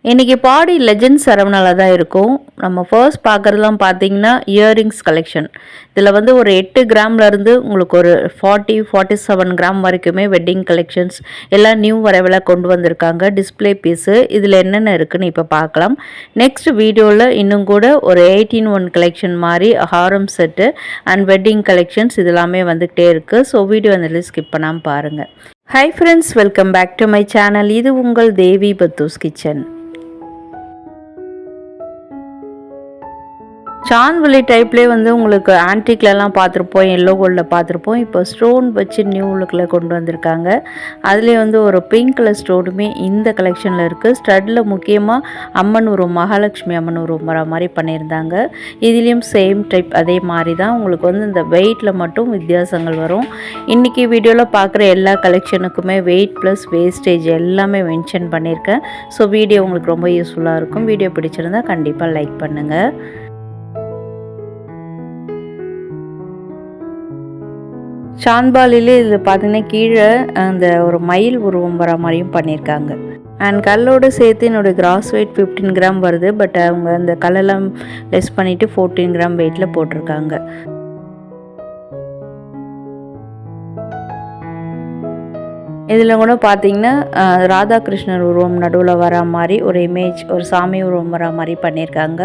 இன்றைக்கி பாடி லெஜெண்ட்ஸ் சரவணாவில் தான் இருக்கும். நம்ம ஃபர்ஸ்ட் பார்க்குறதுலாம் பார்த்தீங்கன்னா இயரிங்ஸ் கலெக்ஷன். இதில் வந்து ஒரு 8 கிராம்லேருந்து உங்களுக்கு ஒரு 47 கிராம் வரைக்குமே வெட்டிங் கலெக்ஷன்ஸ் எல்லாம் நியூ வரவில் கொண்டு வந்திருக்காங்க. டிஸ்பிளே பீஸு இதில் என்னென்ன இருக்குதுன்னு இப்போ பார்க்கலாம். நெக்ஸ்ட் வீடியோவில் இன்னும் கூட ஒரு 18 கலெக்ஷன் மாதிரி ஹாரம் செட்டு அண்ட் வெட்டிங் கலெக்ஷன்ஸ் இதெல்லாமே வந்துகிட்டே இருக்குது. ஸோ வீடியோ அந்த ஸ்கிப் பண்ணாமல் பாருங்கள். Hi friends, welcome back to my channel. இது உங்கள் தேவி பத்தூஸ் கிச்சன். சான்வெளி டைப்லேயே வந்து உங்களுக்கு ஆன்டிக்லலாம் பார்த்துருப்போம், எல்லோ கோல்டில் பார்த்துருப்போம். இப்போ ஸ்டோன் வச்சு நியூ லுக்கில் கொண்டு வந்திருக்காங்க. அதுலேயே வந்து ஒரு பிங்க் கலர் ஸ்டோனுமே இந்த கலெக்ஷனில் இருக்குது. ஸ்டட்டில் முக்கியமாக அம்மன் உருவம், மகாலட்சுமி அம்மன் உருவம் வர மாதிரி பண்ணியிருந்தாங்க. இதுலேயும் சேம் டைப் அதே மாதிரி தான். உங்களுக்கு வந்து இந்த வெயிட்டில் மட்டும் வித்தியாசங்கள் வரும். இன்றைக்கி வீடியோவில் பார்க்குற எல்லா கலெக்ஷனுக்குமே வெயிட் ப்ளஸ் வேஸ்டேஜ் எல்லாமே மென்ஷன் பண்ணியிருக்கேன். ஸோ வீடியோ உங்களுக்கு ரொம்ப யூஸ்ஃபுல்லாக இருக்கும். வீடியோ பிடிச்சிருந்தால் கண்டிப்பாக லைக் பண்ணுங்கள். சான்பாலிலே இதில் பார்த்தீங்கன்னா கீழே அந்த ஒரு மயில் உருவம் வர மாதிரியும் பண்ணியிருக்காங்க. அண்ட் கல்லோடு சேர்த்து என்னோடய கிராஸ் வெயிட் 15 கிராம் வருது. பட் அவங்க அந்த கல்லெல்லாம் லெஸ் பண்ணிவிட்டு 14 கிராம் வெயிட்டில் போட்டிருக்காங்க. இதில் கூட பார்த்திங்கன்னா ராதாகிருஷ்ணர் உருவம் நடுவில் வர மாதிரி ஒரு இமேஜ், ஒரு சாமி உருவம் வர மாதிரி பண்ணியிருக்காங்க.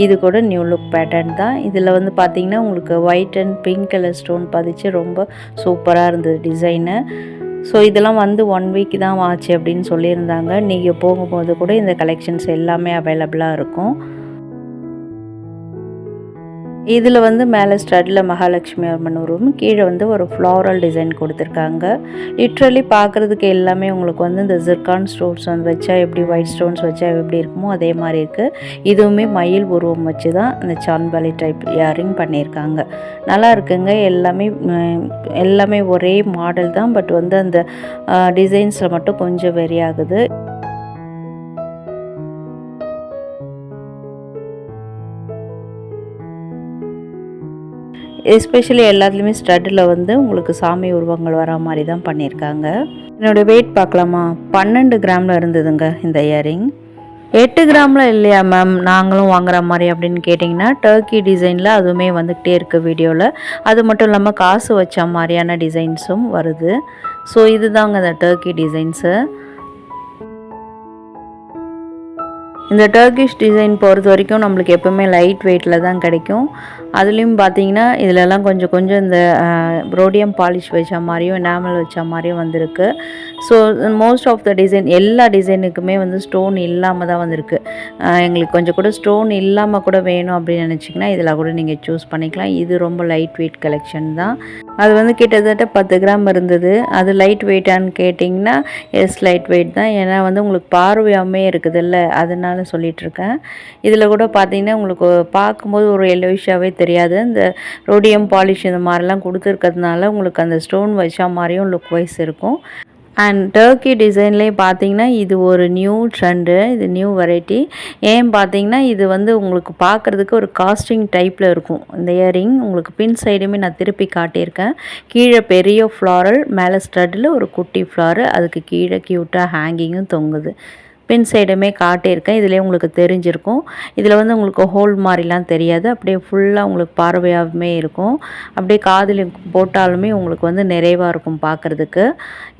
இது கூட நியூ லுக் பேட்டர்ன் தான். இதில் வந்து பார்த்திங்கன்னா உங்களுக்கு white and pink colour stone பதிச்சு ரொம்ப சூப்பராக இருந்தது டிசைனு. ஸோ இதெல்லாம் வந்து 1 வீக் தான் ஆச்சு அப்படின்னு சொல்லியிருந்தாங்க. நீங்கள் போகும்போது கூட இந்த கலெக்ஷன்ஸ் எல்லாமே அவைலபிளாக இருக்கும். இதில் வந்து மேலே ஸ்டட்டில் மகாலட்சுமி அம்மன் உருவம், கீழே வந்து ஒரு ஃப்ளாரல் டிசைன் கொடுத்துருக்காங்க. லிட்ரலி பார்க்குறதுக்கு எல்லாமே உங்களுக்கு வந்து இந்த ஜிர்கான் ஸ்டோன்ஸ் வந்து வச்சா எப்படி, ஒயிட் ஸ்டோன்ஸ் வச்சா எப்படி இருக்குமோ அதே மாதிரி இருக்குது. இதுவுமே மயில் உருவம் வச்சு தான் இந்த சான்பாலி டைப் இயரிங் பண்ணியிருக்காங்க. நல்லா இருக்குங்க. எல்லாமே ஒரே மாடல் தான். பட் வந்து அந்த டிசைன்ஸில் மட்டும் கொஞ்சம் வெரி ஆகுது. எஸ்பெஷலி எல்லாத்துலேயுமே ஸ்டட்டில் வந்து உங்களுக்கு சாமி உருவங்கள் வர மாதிரி தான் பண்ணியிருக்காங்க. என்னோடய வெயிட் பார்க்கலாமா? 12 கிராமில் இருந்ததுங்க இந்த இயரிங். 8 கிராமில் இல்லையா மேம், நாங்களும் வாங்குற மாதிரி அப்படின்னு கேட்டிங்கன்னா டர்க்கி டிசைனில் அதுவுமே வந்துக்கிட்டே இருக்குது வீடியோவில். அது மட்டும் இல்லாமல் காசு வச்ச மாதிரியான டிசைன்ஸும் வருது. ஸோ இதுதாங்க இந்த டர்க்கி டிசைன்ஸு. இந்த டர்க்கிஷ் டிசைன் பொறுத்த வரைக்கும் நம்மளுக்கு எப்போவுமே லைட் வெயிட்டில் தான் கிடைக்கும். அதுலேயும் பார்த்தீங்கன்னா இதிலெல்லாம் கொஞ்சம் இந்த ரோடியம் பாலிஷ் வச்ச மாதிரியும் எனாமல் வச்ச மாதிரியும் வந்திருக்கு. So most of the design எல்லா டிசைனுக்குமே வந்து ஸ்டோன் இல்லாமல் தான் வந்திருக்கு. எங்களுக்கு கொஞ்சம் கூட ஸ்டோன் இல்லாமல் கூட வேணும் அப்படின்னு நினச்சிங்கன்னா இதில் கூட நீங்கள் சூஸ் பண்ணிக்கலாம். இது ரொம்ப லைட் வெயிட் கலெக்ஷன் தான். அது வந்து கிட்டத்தட்ட 10 கிராம் இருந்தது. அது லைட் வெயிட்டான்னு கேட்டிங்கன்னா எஸ் லைட் வெயிட் தான். ஏன்னா வந்து உங்களுக்கு பார்வையாமே இருக்குதுல்ல, அதனால சொல்லிகிட்ருக்கேன். இதில் கூட பார்த்தீங்கன்னா உங்களுக்கு பார்க்கும்போது ஒரு எல்லோயிஷாகவே தெரியாது. இந்த ரோடியம் பாலிஷ் இந்த மாதிரிலாம் கொடுத்துருக்கிறதுனால உங்களுக்கு அந்த ஸ்டோன் வச்சா மாதிரியும் லுக் வைஸ் இருக்கும். அண்ட் டர்க்கி டிசைன்லேயே பார்த்தீங்கன்னா இது ஒரு நியூ ட்ரெண்டு, இது நியூ வெரைட்டி. ஏன் பார்த்தீங்கன்னா இது வந்து உங்களுக்கு பார்க்குறதுக்கு ஒரு காஸ்டிங் டைப்பில் இருக்கும். இந்த இயரிங் உங்களுக்கு பின் சைடுமே நான் திருப்பி காட்டியிருக்கேன். கீழே பெரிய ஃப்ளாரல், மேலே ஸ்டட்டில் ஒரு குட்டி ஃப்ளாரு, அதுக்கு கீழே க்யூட்டாக ஹேங்கிங்கும் தொங்குது. பின் சைடுமே காட்டியிருக்கேன். இதிலே உங்களுக்கு தெரிஞ்சிருக்கும். இதில் வந்து உங்களுக்கு ஹோல் மாதிரிலாம் தெரியாது. அப்படியே ஃபுல்லாக உங்களுக்கு பார்வையாகவே இருக்கும். அப்படியே காதில் போட்டாலுமே உங்களுக்கு வந்து நிறைவாக இருக்கும் பார்க்குறதுக்கு.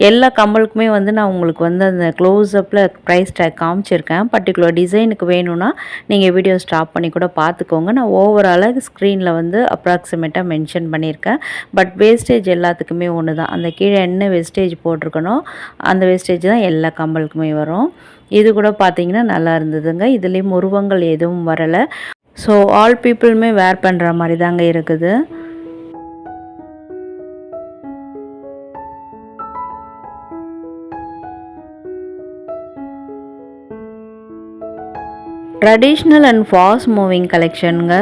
எல்லா கம்மலுக்குமே வந்து நான் உங்களுக்கு வந்து அந்த க்ளோஸ்அப்பில் ப்ரைஸ் டேக் காமிச்சிருக்கேன். பர்டிகுலர் டிசைனுக்கு வேணும்னா நீங்கள் வீடியோ ஸ்டாப் பண்ணி கூட பார்த்துக்கோங்க. நான் ஓவராலாக ஸ்க்ரீனில் வந்து அப்ராக்சிமேட்டாக மென்ஷன் பண்ணியிருக்கேன். பட் வேஸ்டேஜ் எல்லாத்துக்குமே ஒன்று தான். அந்த கீழே என்ன வேஸ்டேஜ் போட்டிருக்கணும் அந்த வேஸ்டேஜ் தான் எல்லா கம்மலுக்குமே வரும். இது கூட பார்த்தீங்கன்னா நல்லா இருந்ததுங்க. இதுலேயும் உருவங்கள் எதுவும் வரலை. ஸோ ஆல் பீப்புளுமே வேர் பண்ணுற மாதிரி தாங்க இருக்குது. ட்ரெடிஷ்னல் அண்ட் ஃபாஸ்ட் மூவிங் கலெக்ஷனுங்க.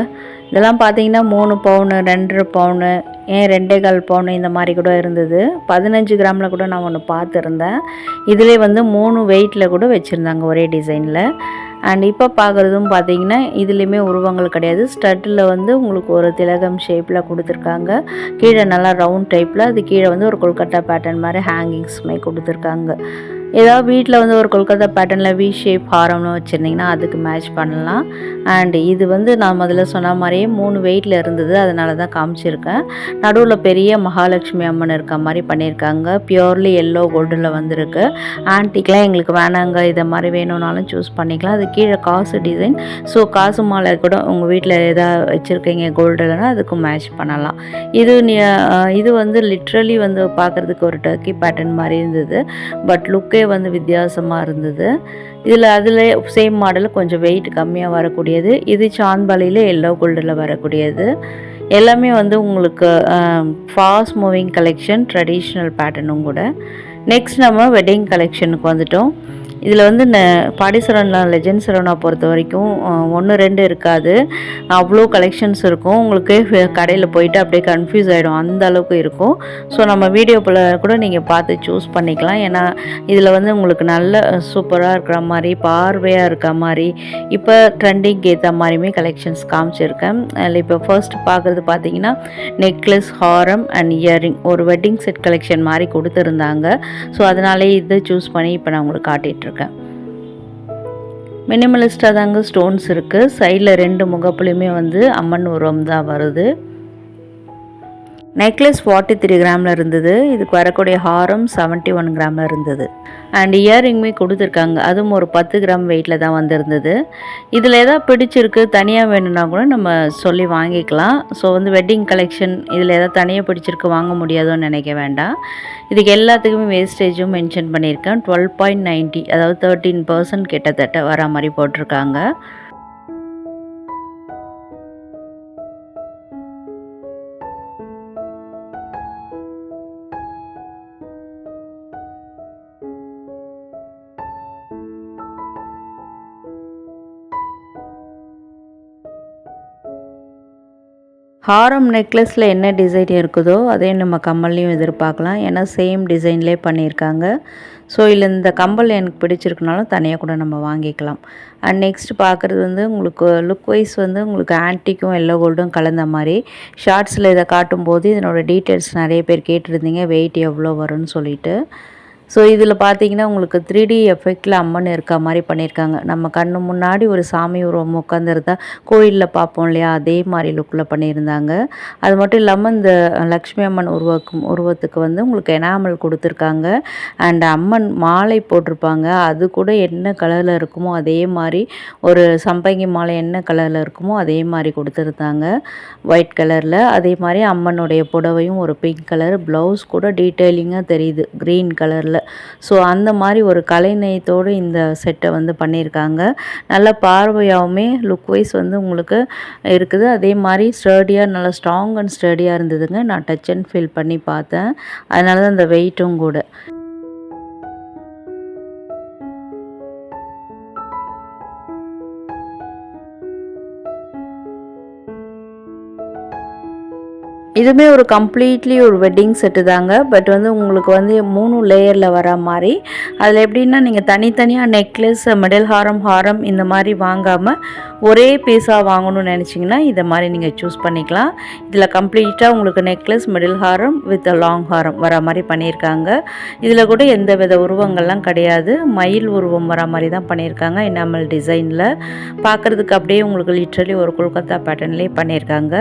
இதெல்லாம் பார்த்தீங்கன்னா 3 பவுனு, 2.5 பவுனு, ஏன் 2.25 பவுனு இந்த மாதிரி கூட இருந்தது. 15 கிராமில் கூட நான் ஒன்று பார்த்துருந்தேன். இதிலே வந்து 3 வெயிட்டில் கூட வச்சுருந்தாங்க ஒரே டிசைனில். அண்ட் இப்போ பார்க்குறதும் பார்த்தீங்கன்னா இதுலேயுமே உருவங்கள் கிடையாது. ஸ்டட்டில் வந்து உங்களுக்கு ஒரு திலகம் ஷேப்பில் கொடுத்துருக்காங்க. கீழே நல்லா ரவுண்ட் டைப்பில், அது கீழே வந்து ஒரு கொல்கட்டா பேட்டர்ன் மாதிரி ஹேங்கிங்ஸுமே கொடுத்துருக்காங்க. ஏதாவது வீட்டில் வந்து ஒரு கொல்கத்தா பேட்டர்னில் வி ஷேப் ஹாரம்னு வச்சுருந்திங்கன்னா அதுக்கு மேட்ச் பண்ணலாம். அண்ட் இது வந்து நான் முதல்ல சொன்ன மாதிரியே 3 வெயிட்டில் இருந்தது, அதனால தான் காமிச்சிருக்கேன். நடுவில் பெரிய மகாலட்சுமி அம்மன் இருக்க மாதிரி பண்ணியிருக்காங்க. பியூர்லி எல்லோ கோல்டில் வந்துருக்கு. ஆன்டிக்லாம் எங்களுக்கு வேணாங்க, இதை மாதிரி வேணும்னாலும் சூஸ் பண்ணிக்கலாம். அது கீழே காசு டிசைன். ஸோ காசு மாலை கூட உங்கள் வீட்டில் எதாவது வச்சுருக்கீங்க கோல்டுலனா அதுக்கும் மேட்ச் பண்ணலாம். இது வந்து லிட்ரலி வந்து பார்க்குறதுக்கு ஒரு டர்க்கி பேட்டர்ன் மாதிரி இருந்தது. பட் லுக்கே வந்து வித்தியாசமாக இருந்தது. அதில் சேம் மாடலில் கொஞ்சம் வெயிட் கம்மியாக வரக்கூடியது. இது சாந்த்பாலியில் எல்லோ கோல்டில் வரக்கூடியது. எல்லாமே வந்து உங்களுக்கு ஃபாஸ்ட் மூவிங் கலெக்ஷன், ட்ரெடிஷ்னல் பேட்டர்னும் கூட. நெக்ஸ்ட் நம்ம வெட்டிங் கலெக்ஷனுக்கு வந்துட்டோம். இதில் வந்து பாடி சரவணா லெஜெண்ட் சரவணா பொறுத்த வரைக்கும் 1 2 இருக்காது, அவ்வளோ கலெக்ஷன்ஸ் இருக்கும். உங்களுக்கு கடையில் போயிட்டு அப்படியே கன்ஃபியூஸ் ஆகிடும், அந்த அளவுக்கு இருக்கும். ஸோ நம்ம வீடியோவில் கூட நீங்கள் பார்த்து சூஸ் பண்ணிக்கலாம். ஏன்னா இதில் வந்து உங்களுக்கு நல்ல சூப்பராக இருக்கிற மாதிரி, பார்வையாக இருக்க மாதிரி, இப்போ ட்ரெண்டிங்க்கு ஏற்ற மாதிரியுமே கலெக்ஷன்ஸ் காமிச்சிருக்கேன். அதில் இப்போ ஃபர்ஸ்ட் பார்க்குறது பார்த்தீங்கன்னா நெக்லஸ், ஹாரம் அண்ட் இயரிங், ஒரு வெட்டிங் செட் கலெக்ஷன் மாதிரி கொடுத்துருந்தாங்க. ஸோ அதனாலே இதை சூஸ் பண்ணி இப்போ நான் உங்களுக்கு காட்டிகிட்ருக்கேன். மினிமலிஸ்டாக தாங்க ஸ்டோன்ஸ் இருக்குது. சைடில் 2 முகப்புலையுமே வந்து அம்மன் உருவம் தான் வருது. நெக்லஸ் 43 கிராமில் இருந்தது. இதுக்கு வரக்கூடிய ஹாரம் 71 கிராமில் இருந்தது. அண்ட் இயரிங்குமே கொடுத்துருக்காங்க, அதுவும் ஒரு 10 கிராம் வெயிட்டில் தான் வந்திருந்தது. இதில் எதாவது பிடிச்சிருக்கு தனியாக வேணும்னா கூட நம்ம சொல்லி வாங்கிக்கலாம். ஸோ வந்து வெட்டிங் கலெக்ஷன் இதில் எதாவது தனியாக பிடிச்சிருக்கு வாங்க முடியாதோன்னு நினைக்க வேண்டாம். இதுக்கு எல்லாத்துக்குமே வேஸ்டேஜும் மென்ஷன் பண்ணியிருக்கேன். 12.90, அதாவது 13% கிட்டத்தட்ட வர மாதிரி போட்டிருக்காங்க. ஹாரம் நெக்லஸில் என்ன டிசைன் இருக்குதோ அதே நம்ம கம்மல்லையும் எதிர்பார்க்கலாம். ஏன்னா சேம் டிசைன்லேயே பண்ணியிருக்காங்க. ஸோ இல்லை இந்த கம்பல் எனக்கு பிடிச்சிருக்குனாலும் தனியாக கூட நம்ம வாங்கிக்கலாம். அண்ட் நெக்ஸ்ட் பார்க்குறது வந்து உங்களுக்கு லுக் வைஸ் வந்து உங்களுக்கு ஆன்டிக்கும் எல்லோ கோல்டும் கலந்த மாதிரி ஷார்ட்ஸில் இதை காட்டும்போது இதனோட டீட்டெயில்ஸ் நிறைய பேர் கேட்டிருந்தீங்க, வெயிட் எவ்வளோ வரும்னு சொல்லிட்டு. ஸோ இதில் பார்த்தீங்கன்னா உங்களுக்கு 3D எஃபெக்டில் அம்மன் இருக்க மாதிரி பண்ணியிருக்காங்க. நம்ம கண்ணு முன்னாடி ஒரு சாமி உருவம் உட்காந்துருந்தா கோயிலில் பார்ப்போம் இல்லையா, அதே மாதிரி லுக்கில் பண்ணியிருந்தாங்க. அது மட்டும் இல்லாமல் இந்த லக்ஷ்மி அம்மன் உருவத்துக்கு வந்து உங்களுக்கு எனாமல் கொடுத்துருக்காங்க. அண்ட் அம்மன் மாலை போட்டிருப்பாங்க, அது கூட என்ன கலரில் இருக்குமோ அதே மாதிரி, ஒரு சம்பங்கி மாலை என்ன கலரில் இருக்குமோ அதே மாதிரி கொடுத்துருந்தாங்க, ஒயிட் கலரில். அதே மாதிரி அம்மனுடைய புடவையும் ஒரு பிங்க் கலர், ப்ளவுஸ் கூட டீட்டெயிலிங்காக தெரியுது க்ரீன் கலரில். ஸோ அந்த மாதிரி ஒரு கலைநயத்தோடு இந்த செட்டை வந்து பண்ணியிருக்காங்க. நல்ல பார்வையாகவுமே லுக் வைஸ் வந்து உங்களுக்கு இருக்குது. அதே மாதிரி ஸ்டர்டியாக, நல்லா ஸ்ட்ராங் அண்ட் ஸ்டர்டியாக இருந்ததுங்க. நான் டச் அண்ட் ஃபீல் பண்ணி பார்த்தேன், அதனால தான் இந்த வெயிட்டும் கூட. இதுவுமே ஒரு கம்ப்ளீட்லி ஒரு வெட்டிங் செட்டு தாங்க. பட் வந்து உங்களுக்கு வந்து 3 லேயரில் வர மாதிரி. அதில் எப்படின்னா நீங்கள் தனித்தனியாக நெக்லஸ், மிடில் ஹாரம் இந்த மாதிரி வாங்காமல் ஒரே பீஸாக வாங்கணும்னு நினச்சிங்கன்னா இதை மாதிரி நீங்கள் சூஸ் பண்ணிக்கலாம். இதில் கம்ப்ளீட்டாக உங்களுக்கு necklace, middle Haram with long ஹாரம் வர மாதிரி பண்ணியிருக்காங்க. இதில் கூட எந்த வித உருவங்கள்லாம் கிடையாது, மயில் உருவம் வர மாதிரி தான் பண்ணியிருக்காங்க. எனாமல் டிசைனில் பார்க்குறதுக்கு அப்படியே உங்களுக்கு லிட்ரலி ஒரு கொல்கத்தா பேட்டர்ன்லேயே பண்ணியிருக்காங்க.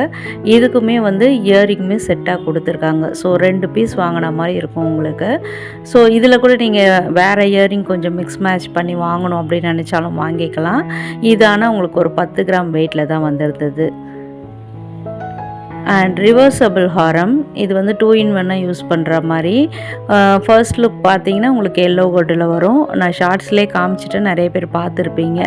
இதுக்குமே வந்து இயரிங்குமே செட்டாக கொடுத்துருக்காங்க. ஸோ 2 பீஸ் வாங்கின மாதிரி இருக்கும் உங்களுக்கு. ஸோ இதில் கூட நீங்கள் வேறு இயரிங் கொஞ்சம் மிக்ஸ் மேட்ச் பண்ணி வாங்கணும் அப்படின்னு நினச்சாலும் வாங்கிக்கலாம். இது ஆனால் உங்களுக்கு ஒரு 10 கிராம் வெயிட்டில் தான் வந்திருந்தது. அண்ட் ரிவர்சபிள் ஹாரம், இது வந்து 2 in 1 யூஸ் பண்ணுற மாதிரி. ஃபர்ஸ்ட் லுக் பார்த்தீங்கன்னா உங்களுக்கு எல்லோ கோல்டில் வரும். நான் ஷார்ட்ஸ்லேயே காமிச்சிட்டு நிறைய பேர் பார்த்துருப்பீங்க.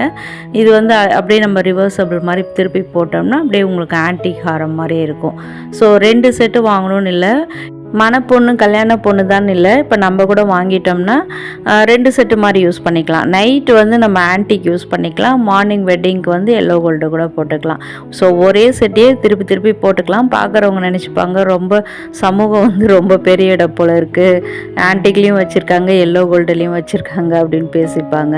இது வந்து அப்படியே நம்ம ரிவர்சபிள் மாதிரி திருப்பி போட்டோம்னா அப்படியே உங்களுக்கு ஆன்டிக் ஹாரம் மாதிரியே இருக்கும். ஸோ 2 செட்டு வாங்கணும்னு இல்லை, மணப்பொண்ணு கல்யாண பொண்ணு தான் இல்லை, இப்போ நம்ம கூட வாங்கிட்டோம்னா 2 செட்டு மாதிரி யூஸ் பண்ணிக்கலாம். நைட்டு வந்து நம்ம ஆன்டிக் யூஸ் பண்ணிக்கலாம், மார்னிங் வெட்டிங்க்கு வந்து எல்லோ கோல்டு கூட போட்டுக்கலாம். ஸோ ஒரே செட்டையே திருப்பி திருப்பி போட்டுக்கலாம். பார்க்குறவங்க நினச்சிப்பாங்க ரொம்ப சமூகம் வந்து ரொம்ப பெரிய இடம் போல் இருக்குது, ஆன்டிக்லேயும் வச்சுருக்காங்க எல்லோ கோல்டுலேயும் வச்சுருக்காங்க அப்படின்னு பேசிப்பாங்க.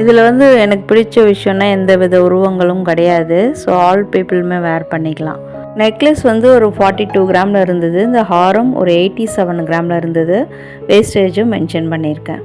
இதில் வந்து எனக்கு பிடிச்ச விஷயம்னா எந்த வித உருவங்களும் கிடையாது. ஸோ ஆல் பீப்புளுமே வேர் பண்ணிக்கலாம். நெக்லஸ் வந்து ஒரு 42 கிராமில் இருந்தது. இந்த ஹாரம் ஒரு 87 கிராமில் இருந்தது. வேஸ்டேஜும் மென்ஷன் பண்ணியிருக்கேன்.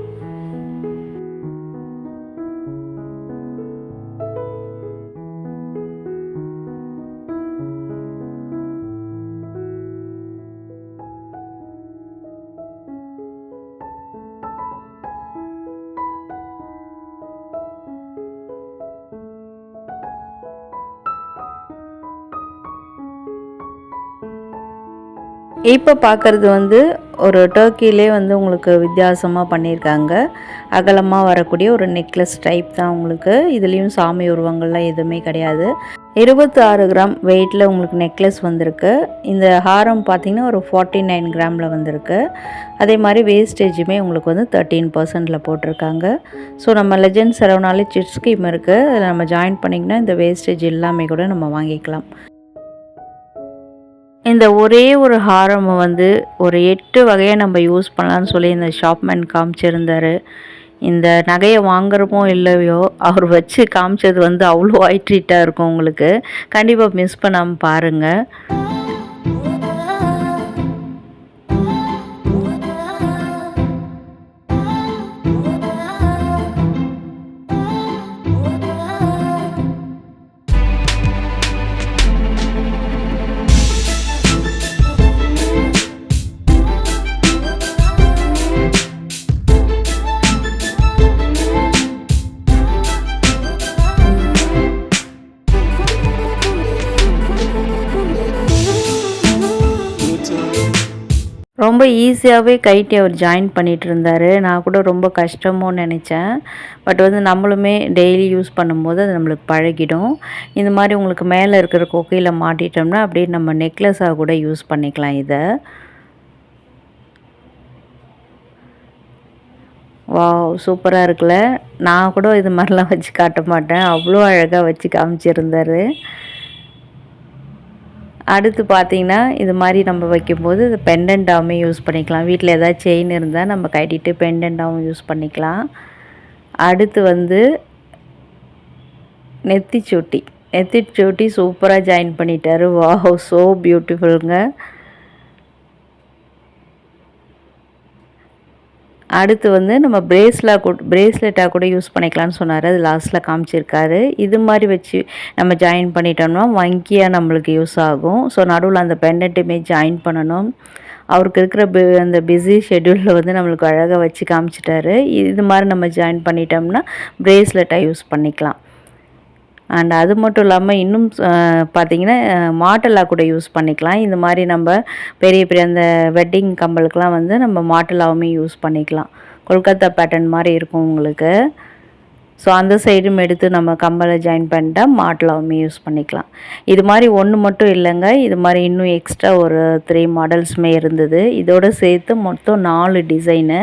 இப்போ பார்க்குறது வந்து ஒரு டர்க்கிலே வந்து உங்களுக்கு வித்தியாசமாக பண்ணியிருக்காங்க. அகலமாக வரக்கூடிய ஒரு நெக்லஸ் டைப் தான் உங்களுக்கு. இதுலேயும் சாமி உருவங்கள்லாம் எதுவுமே கிடையாது. 26 கிராம் வெயிட்டில் உங்களுக்கு நெக்லஸ் வந்திருக்கு. இந்த ஹாரம் பார்த்திங்கன்னா ஒரு 49 கிராமில் வந்திருக்கு. அதே மாதிரி வேஸ்டேஜுமே உங்களுக்கு வந்து 13% போட்டிருக்காங்க. ஸோ நம்ம லெஜண்ட் சரவணாலே சிட் ஸ்கீம் இருக்குது. அதில் நம்ம ஜாயின் பண்ணிங்கன்னா இந்த வேஸ்டேஜ் எல்லாமே கூட நம்ம வாங்கிக்கலாம். இந்த ஒரே ஒரு ஹாரம் வந்து ஒரு 8 வகையாக நம்ம யூஸ் பண்ணலான்னு சொல்லி இந்த ஷாப்மேன் காமிச்சிருந்தார். இந்த நகையை வாங்குறமோ இல்லையோ அவர் வச்சு காமிச்சது வந்து அவ்வளோ ஹைட்ரீட்டாக இருக்கும். உங்களுக்கு கண்டிப்பாக மிஸ் பண்ணாமல் பாருங்கள். ரொம்ப ஈஸியாகவே கைட்டி அவர் ஜாயின் பண்ணிகிட்டு இருந்தார். நான் கூட ரொம்ப கஷ்டமோன்னு நினச்சேன். பட் வந்து நம்மளுமே டெய்லி யூஸ் பண்ணும்போது அது நம்மளுக்கு பழகிடும். இந்த மாதிரி உங்களுக்கு மேலே இருக்கிற கொக்கையில் மாட்டிட்டோம்னா அப்படியே நம்ம நெக்லஸாக கூட யூஸ் பண்ணிக்கலாம் இதை. வாவ், சூப்பராக இருக்குல்ல. நான் கூட இது மாதிரிலாம் வச்சு காட்ட மாட்டேன். அவ்வளோ அழகாக வச்சு காமிச்சிருந்தார். அடுத்து பார்த்திங்கன்னா இது மாதிரி நம்ம வைக்கும்போது இது பெண்டண்ட்டாகவும் யூஸ் பண்ணிக்கலாம். வீட்டில் ஏதாவது செயின் இருந்தால் நம்ம கட்டிட்டு பெண்டண்ட்டாகவும் யூஸ் பண்ணிக்கலாம். அடுத்து வந்து நெத்திச்சூட்டி சூப்பராக ஜாயின் பண்ணிட்டாரு. வாவ், ஸோ பியூட்டிஃபுல்லுங்க. அடுத்து வந்து நம்ம பிரேஸ்லெட்டாக கூட யூஸ் பண்ணிக்கலாம்னு சொன்னார். அது லாஸ்ட்டில் காமிச்சிருக்காரு. இது மாதிரி வச்சு நம்ம ஜாயின் பண்ணிட்டோம்னா வங்கியாக நம்மளுக்கு யூஸ் ஆகும். ஸோ நடுவில் அந்த பெண்டண்ட்டுமே ஜாயின் பண்ணணும். அவருக்கு இருக்கிற அந்த பிஸி ஷெட்யூலில் வந்து நம்மளுக்கு அழகாக வச்சு காமிச்சிட்டாரு. இது மாதிரி நம்ம ஜாயின் பண்ணிட்டோம்னா பிரேஸ்லெட்டாக யூஸ் பண்ணிக்கலாம். அண்ட் அது மட்டும் இல்லாமல் இன்னும் பார்த்திங்கன்னா மாட்டலா கூட யூஸ் பண்ணிக்கலாம். இந்த மாதிரி நம்ம பெரிய பெரிய அந்த வெட்டிங் கம்பலுக்கெலாம் வந்து நம்ம மாட்டலாவுமே யூஸ் பண்ணிக்கலாம். கொல்கத்தா பேட்டர்ன் மாதிரி இருக்கும் உங்களுக்கு. ஸோ அந்த சைடும் எடுத்து நம்ம கம்பலை ஜாயின் பண்ணிட்டா மாட்டலாவுமே யூஸ் பண்ணிக்கலாம். இது மாதிரி ஒன்று மட்டும் இல்லைங்க, இது மாதிரி இன்னும் எக்ஸ்ட்ரா ஒரு 3 மாடல்ஸுமே இருந்தது. இதோடு சேர்த்து மொத்தம் 4 டிசைனு.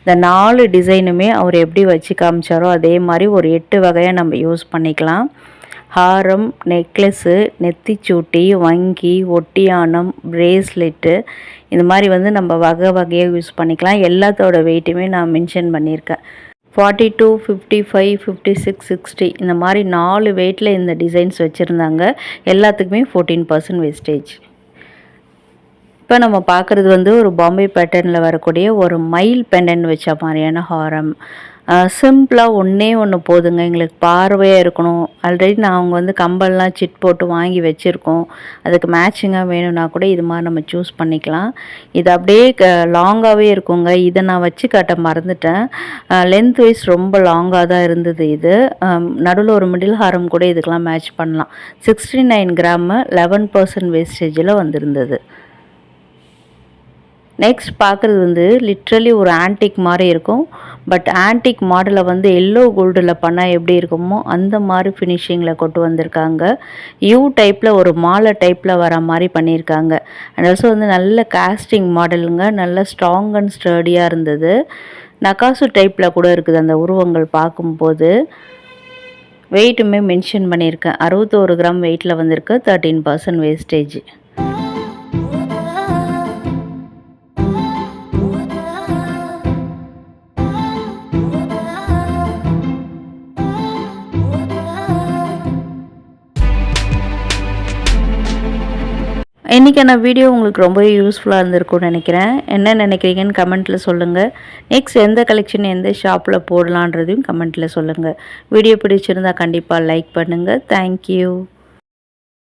இந்த 4 டிசைனுமே அவர் எப்படி வச்சு காமிச்சாரோ அதே மாதிரி ஒரு 8 வகையாக நம்ம யூஸ் பண்ணிக்கலாம். ஹாரம், நெக்லஸ்ஸு, நெத்திச்சூட்டி, வங்கி, ஒட்டியானம், பிரேஸ்லெட்டு, இந்த மாதிரி வந்து நம்ம வகை வகையாக யூஸ் பண்ணிக்கலாம். எல்லாத்தோட வெயிட்டுமே நான் மென்ஷன் பண்ணியிருக்கேன். 42, 55, 56, 60 இந்த மாதிரி 4 வெயிட்டில் இந்த டிசைன்ஸ் வச்சுருந்தாங்க. எல்லாத்துக்குமே 14% வேஸ்டேஜ். இப்போ நம்ம பார்க்குறது வந்து ஒரு பாம்பே பேட்டர்னில் வரக்கூடிய ஒரு மயில் பெண்டன்ட் வச்ச மாதிரியான ஹாரம். சிம்பிளாக ஒன்று போதுங்க, எங்களுக்கு பார்வையாக இருக்கணும். ஆல்ரெடி நாங்கள் வந்து கம்பல்லாம் சிட் போட்டு வாங்கி வச்சுருக்கோம். அதுக்கு மேட்சிங்காக வேணும்னா கூட இது மாதிரி நம்ம சூஸ் பண்ணிக்கலாம். இது அப்படியே லாங்காகவே இருக்குங்க. இதை நான் வச்சு காட்ட மறந்துட்டேன். லென்த் வைஸ் ரொம்ப லாங்காக தான் இருந்தது. இது நடுவில் ஒரு மிடில் ஹாரம் கூட இதுக்கெலாம் மேட்ச் பண்ணலாம். 69 கிராமு 11% வேஸ்டேஜில் வந்திருந்தது. நெக்ஸ்ட் பார்க்குறது வந்து லிட்ரலி ஒரு ஆன்டிக் மாதிரி இருக்கும். பட் ஆன்டிக் மாடலை வந்து எல்லோ கோல்டில் பண்ணால் எப்படி இருக்குமோ அந்த மாதிரி ஃபினிஷிங்கில் கொண்டு வந்திருக்காங்க. யூ டைப்பில் ஒரு மாலை டைப்பில் வர மாதிரி பண்ணியிருக்காங்க. அண்ட் ஆல்சோ வந்து நல்ல காஸ்டிங் மாடலுங்க, நல்ல ஸ்ட்ராங் அண்ட் ஸ்டர்டியாக இருந்தது. நகாசு டைப்பில் கூட இருக்குது அந்த உருவங்கள் பார்க்கும்போது. வெயிட்டுமே மென்ஷன் பண்ணியிருக்கேன். 61 கிராம் வெயிட்டில் வந்திருக்கு. 13% வேஸ்டேஜ். இன்றைக்கான வீடியோ உங்களுக்கு ரொம்பவே யூஸ்ஃபுல்லாக இருந்திருக்கும்னு நினைக்கிறேன். என்ன நினைக்கிறீங்கன்னு கமெண்ட்டில் சொல்லுங்கள். நெக்ஸ்ட் எந்த கலெக்ஷன் எந்த ஷாப்பில் போடலான்றதையும் கமெண்ட்டில் சொல்லுங்கள். வீடியோ பிடிச்சிருந்தால் கண்டிப்பாக லைக் பண்ணுங்கள். தேங்க்யூ.